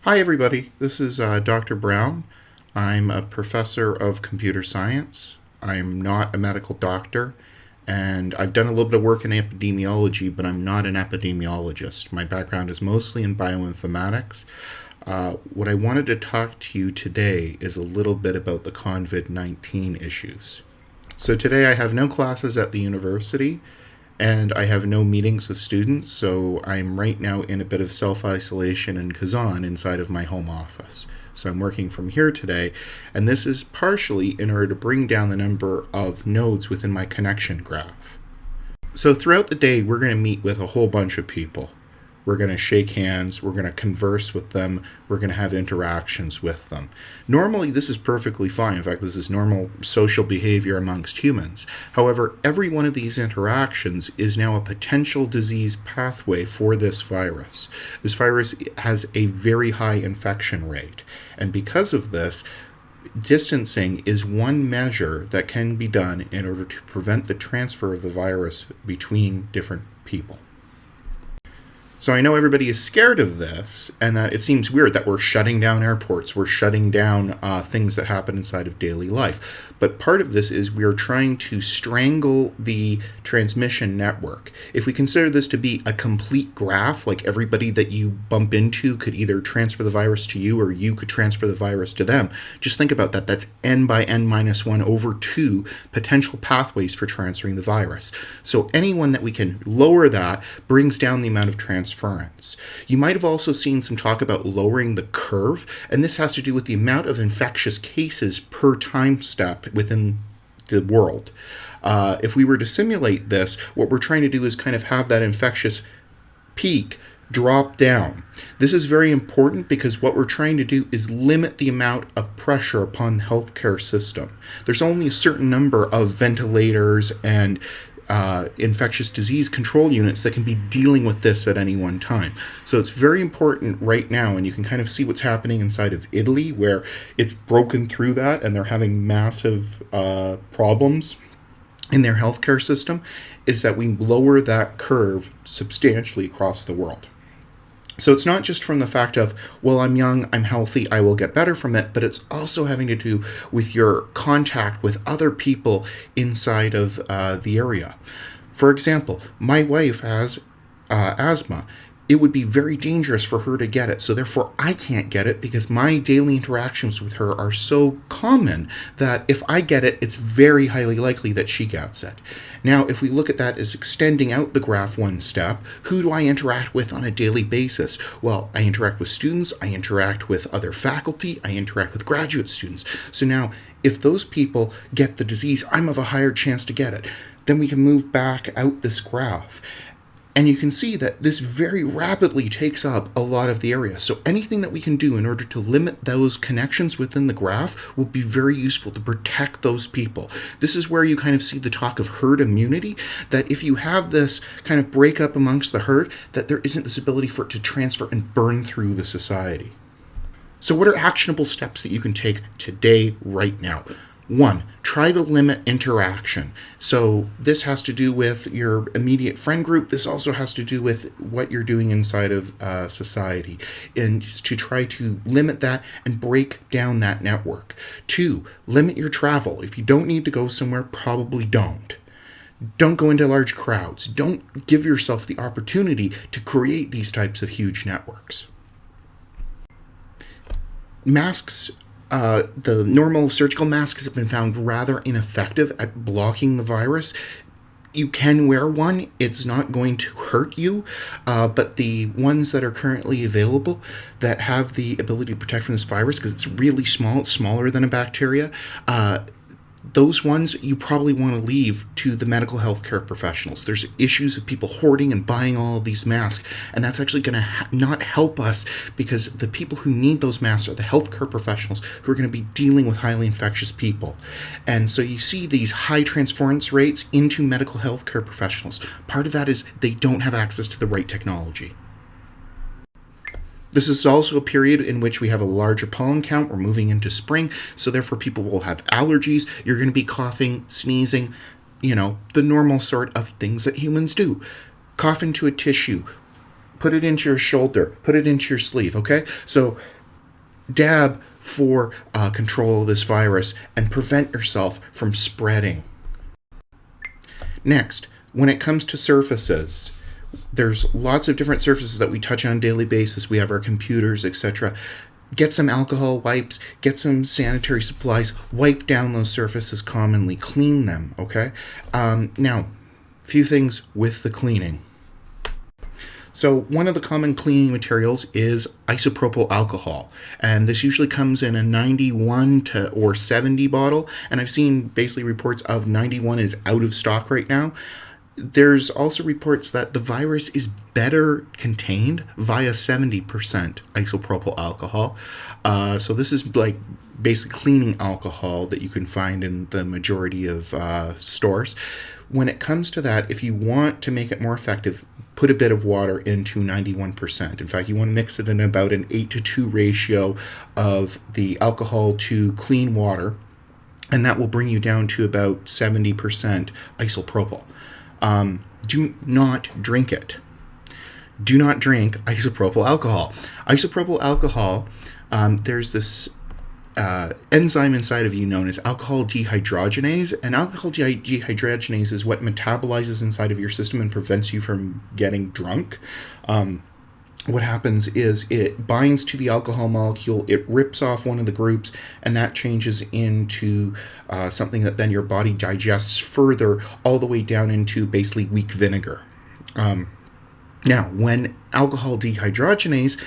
Hi, everybody. This is Dr. Brown. I'm a professor of computer science. I'm not a medical doctor, and I've done a little bit of work in epidemiology, but I'm not an epidemiologist. My background is mostly in bioinformatics. What I wanted to talk to you today is a little bit about the COVID-19 issues. So today I have no classes at the university, and I have no meetings with students, so I'm right now in a bit of self-isolation in Kazan inside of my home office. So I'm working from here today, and this is partially in order to bring down the number of nodes within my connection graph. So throughout the day, we're going to meet with a whole bunch of people. We're going to shake hands, we're going to converse with them, we're going to have interactions with them. Normally, this is perfectly fine. In fact, this is normal social behavior amongst humans. However, every one of these interactions is now a potential disease pathway for this virus. This virus has a very high infection rate, and because of this, distancing is one measure that can be done in order to prevent the transfer of the virus between different people. So I know everybody is scared of this, and that it seems weird that we're shutting down airports, we're shutting down things that happen inside of daily life. But part of this is we are trying to strangle the transmission network. If we consider this to be a complete graph, like everybody that you bump into could either transfer the virus to you or you could transfer the virus to them, just think about that. That's n by n minus 1 over 2 potential pathways for transferring the virus. So anyone that we can lower that brings down the amount of transference. You might have also seen some talk about lowering the curve, and this has to do with the amount of infectious cases per time step within the world. If we were to simulate this, what we're trying to do is kind of have that infectious peak drop down. This is very important because what we're trying to do is limit the amount of pressure upon the healthcare system. There's only a certain number of ventilators and infectious disease control units that can be dealing with this at any one time. So it's very important right now, and you can kind of see what's happening inside of Italy, where it's broken through that and they're having massive problems in their healthcare system, is that we lower that curve substantially across the world. So it's not just from the fact of, well, I'm young, I'm healthy, I will get better from it, but it's also having to do with your contact with other people inside of the area. For example, my wife has asthma. It would be very dangerous for her to get it. So therefore, I can't get it because my daily interactions with her are so common that if I get it, it's very highly likely that she gets it. Now, if we look at that as extending out the graph one step, who do I interact with on a daily basis? Well, I interact with students, I interact with other faculty, I interact with graduate students. So now, if those people get the disease, I'm of a higher chance to get it. Then we can move back out this graph. And you can see that this very rapidly takes up a lot of the area. So anything that we can do in order to limit those connections within the graph will be very useful to protect those people. This is where you kind of see the talk of herd immunity, that if you have this kind of breakup amongst the herd, that there isn't this ability for it to transfer and burn through the society. So what are actionable steps that you can take today, right now? 1, try to limit interaction. So this has to do with your immediate friend group. This also has to do with what you're doing inside of society, and to try to limit that and break down that network. 2, limit your travel. If you don't need to go somewhere, probably don't. Don't go into large crowds. Don't give yourself the opportunity to create these types of huge networks. Masks. The normal surgical masks have been found rather ineffective at blocking the virus. You can wear one, it's not going to hurt you, but the ones that are currently available that have the ability to protect from this virus, because it's really small, it's smaller than a bacteria, those ones you probably want to leave to the medical healthcare professionals. There's issues of people hoarding and buying all of these masks, and that's actually going to not help us, because the people who need those masks are the healthcare professionals who are going to be dealing with highly infectious people. And so you see these high transference rates into medical healthcare professionals. Part of that is they don't have access to the right technology. This is also a period in which we have a larger pollen count. We're moving into spring, so therefore people will have allergies. You're going to be coughing, sneezing, the normal sort of things that humans do. Cough into a tissue, put it into your shoulder, put it into your sleeve, okay? So dab for control of this virus and prevent yourself from spreading. Next, when it comes to surfaces, there's lots of different surfaces that we touch on a daily basis. We have our computers, etc. Get some alcohol wipes, get some sanitary supplies, wipe down those surfaces commonly, clean them, okay? Now, a few things with the cleaning. So one of the common cleaning materials is isopropyl alcohol, and this usually comes in a 91 or 70 bottle, and I've seen basically reports of 91 is out of stock right now. There's also reports that the virus is better contained via 70% isopropyl alcohol. So this is like basic cleaning alcohol that you can find in the majority of stores. When it comes to that, if you want to make it more effective, put a bit of water into 91%. In fact, you want to mix it in about an 8-to-2 ratio of the alcohol to clean water, and that will bring you down to about 70% isopropyl. Do not drink it. Do not drink isopropyl alcohol. Isopropyl alcohol, there's this enzyme inside of you known as alcohol dehydrogenase, and alcohol dehydrogenase is what metabolizes inside of your system and prevents you from getting drunk. What happens is it binds to the alcohol molecule, it rips off one of the groups, and that changes into something that then your body digests further, all the way down into basically weak vinegar. Now, when alcohol dehydrogenase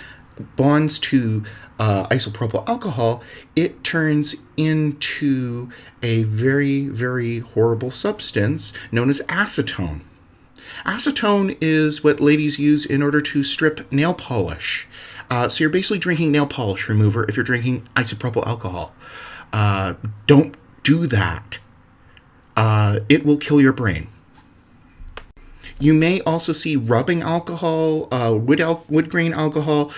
bonds to isopropyl alcohol, it turns into a very, very horrible substance known as acetone. Acetone is what ladies use in order to strip nail polish. So you're basically drinking nail polish remover if you're drinking isopropyl alcohol. Don't do that. It will kill your brain. You may also see rubbing alcohol, wood grain alcohol,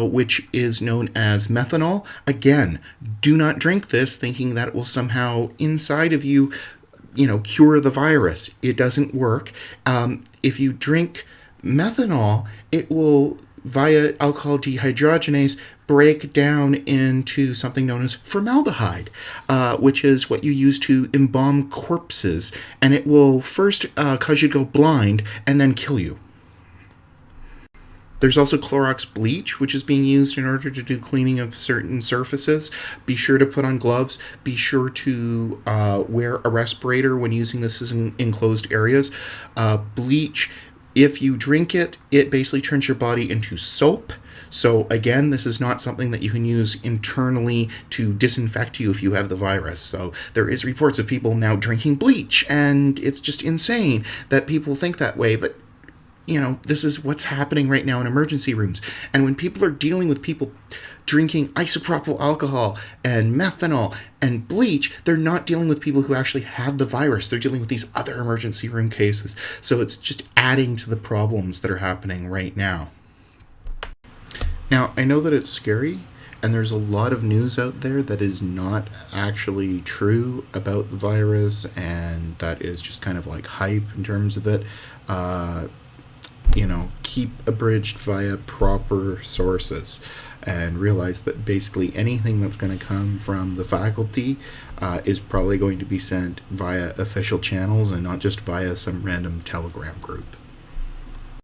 which is known as methanol. Again, do not drink this thinking that it will somehow inside of you, cure the virus. It doesn't work. If you drink methanol, it will, via alcohol dehydrogenase, break down into something known as formaldehyde, which is what you use to embalm corpses, and it will first cause you to go blind and then kill you. There's also Clorox bleach, which is being used in order to do cleaning of certain surfaces. Be sure to put on gloves. Be sure to wear a respirator when using this in enclosed areas. Bleach, if you drink it, it basically turns your body into soap. So again, this is not something that you can use internally to disinfect you if you have the virus. So there is reports of people now drinking bleach, and it's just insane that people think that way. But this is what's happening right now in emergency rooms. And when people are dealing with people drinking isopropyl alcohol and methanol and bleach, they're not dealing with people who actually have the virus. They're dealing with these other emergency room cases. So it's just adding to the problems that are happening right now. Now, I know that it's scary, and there's a lot of news out there that is not actually true about the virus, and that is just kind of like hype in terms of it. Keep abridged via proper sources, and realize that basically anything that's going to come from the faculty is probably going to be sent via official channels and not just via some random Telegram group.